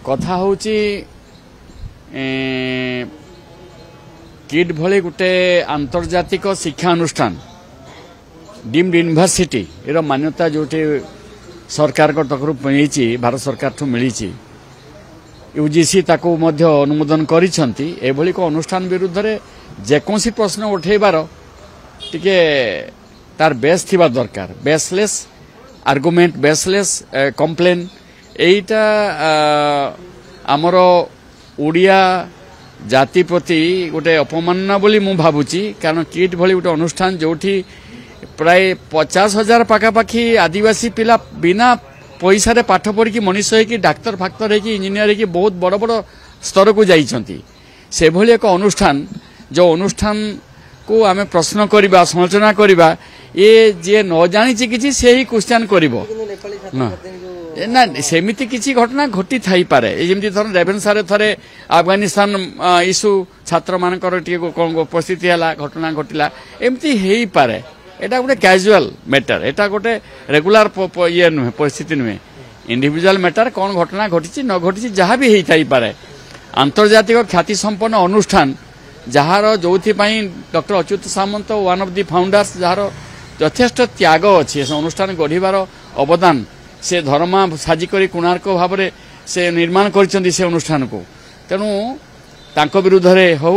कथा हूँ किट भली गोटे आंतर्जातिक शिक्षा अनुष्ठान डीम्ड यूनिवर्सिटी एर मान्यता जो सरकार तरफ मिली भारत सरकार ठू मिली यूजीसी ताको मध्य अनुमोदन करिसेंती एभली को अनुष्ठान विरुद्ध रे जेकोसी प्रश्न उठेबार टिके तार बेस थिबा दरकार बेसलेस आर्गुमेंट बेसलेस कंप्लेन एटा आमर ओडिया जाति प्रति गोटे अपमानना बोली मु भाबुची कारण किट भली गोटे अनुष्ठान जोठी प्राय 50,000 पाखापाखी आदिवासी पिला बिना पैसा रे पाठ पढ़ी मनीष है कि डाक्तर फाक्तर है कि इंजीनियर है कि बहुत बड़ बड़ स्तर को जाइछंती से भली एक अनुष्ठान जो अनुष्ठान को आमे प्रश्न करबा समालोचना करबा ये जे न जानि किछि से ही क्वेश्चन करबो ना सेमिति किछि घटना घटी थाई पारे जेमति थर रेवेन्सा रे थरे अफगानिस्तान इशू छात्र मानकर उपस्थिति हला घटना घटिला एमति हेई पारे एटा गोटे कैजुअल मैटर एटा गोटे रेगुलर ये नुहे परिस्थिति नुहे इंडिविजुअल मैटर कौन घटना घटी न घटी जहाँ भी होता ही पारे आंतर्जातिक ख्याति संपन्न अनुष्ठान जार जो doctor Achyut Samant one of the founders jar यथेष्ट त्याग अच्छी से अनुष्ठान गढ़िबार अवदान से धर्मा साजिक कोणार्क भाव से निर्माण कर अनुष्ठान को तेणु तांको विरुद्ध रे हो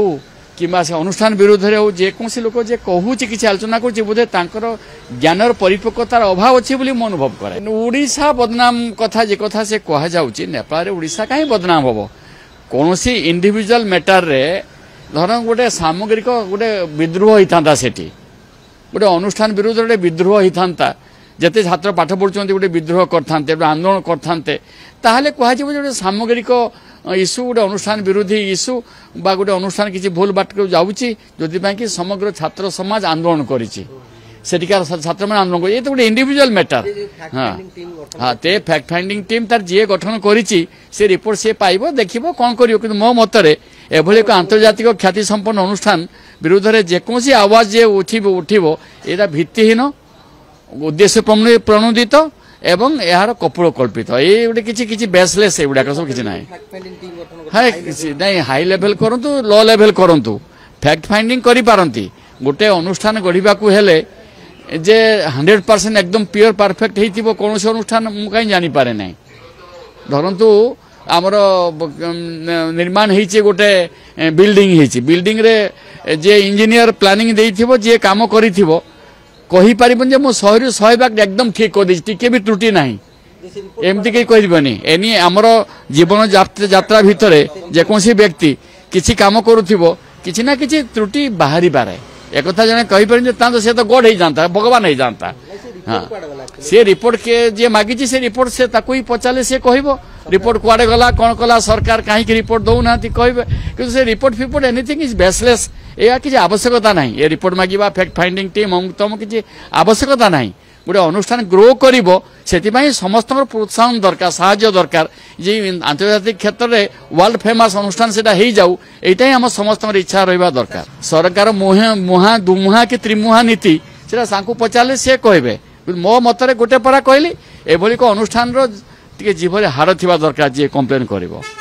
किंबा से अनुष्ठान विरुद्ध रे हो जेकोसी लोक जे कहूँ किसी आलोचना कर बोधे ज्ञानर परिपक्वतार अभाव अच्छी बोली मैं अनुभव करे ओडिशा बदनाम कथा जे कथा से कह जाउची नेपाल ओडिशा कहीं बदनाम हम कौन सी इंडिविजुअल मैटर रे धर गोटे सामग्रिक गोटे विद्रोह होता से गोटे अनुष्ठान विरुद्ध गोटे विद्रोह होता जिते छात्र पाठ पढ़ुं गोटे विद्रोह करते आंदोलन करते ताहले कह गोटे सामग्रिक इश्यू गोटे अनुष्ठान विरोधी इश्यू बा गोटे अनुष्ठान किसी भूल बाट को जाऊँगी जो समग्र छात्र समाज आंदोलन करिछि सेटिकार छात्र मैंने आंदोलन कर गोटे इंडिविजुअल मैटर हाँ हाँ ते फैक्ट फाइंडिंग टीम तार जी गठन करिछि से रिपोर्ट सी पाइब देखिबो कौन करियो कि मो मतरे एभली एक आंतर्जातिक ख्याति संपन्न अनुष्ठान विरुद्ध रे जेकोसी आवाज जे उठिबो एटा भित्तिहीन उद्देश्य प्रणोदित एवं यार कपोल कल्पित ये गोटे किसी बेसलेस एगुड़ा सब किसी ना नहीं हाई लेवल करंतु लो लेवल करंतु फैक्ट फाइंडिंग करि पारंती गोटे अनुष्ठान गढ़ा हेले जे 100% एकदम प्योर परफेक्ट होइतिबो कौन से अनुष्ठान मु कहीं जानी पारे नहीं धरंतु आमर निर्माण होइछि गोटे बिल्डिंग रे जे इंजीनियर प्लानिंग देइथिबो जे काम करिथिबो कही पारिबन जे मो 100% एकदम ठीक कर दी टिके भी त्रुटि नहीं एमती कहीं कहबनी एनी आमर जीवन यात्रा भितर जेकोसी व्यक्ति किसी काम करुथिबो किसी ना किसी त्रुटि बाहरी पारे एक कथा जने कहि परिन जे से तो गॉड ही जानता भगवान ही जानता हाँ से रिपोर्ट के जे मागिची से रिपोर्ट से ताकू ही पचाले से कहबो रिपोर्ट कुआडे गला कौन कला सरकार कहीं रिपोर्ट दौ ना कहबे कि से रिपोर्ट फिपोर्ट एनीथिंग इज बेसलेस या किसी आवश्यकता नहीं ये रिपोर्ट मागिबा फैक्ट फाइंडिंग टीम तम किसी आवश्यकता नहीं गोटे अनुष्ठान ग्रो करिवो सेतिबाई समस्त प्रोत्साहन दरकार साहाय्य दरकार जे आंतर्जातिक क्षेत्र में वर्ल्ड फेमस अनुष्ठान सेटा हो जाऊ एटा ही हम समस्त इच्छा रहा दरकार सरकार मुहा दुमुहा कि त्रिमुहा नीति सेटा सांकु पचारे सी कहबे मो मतरे गोटे परा कहली एभली को अनुष्ठान रो जीवन हार थिबा दरकार जे कंप्लेन करिवो।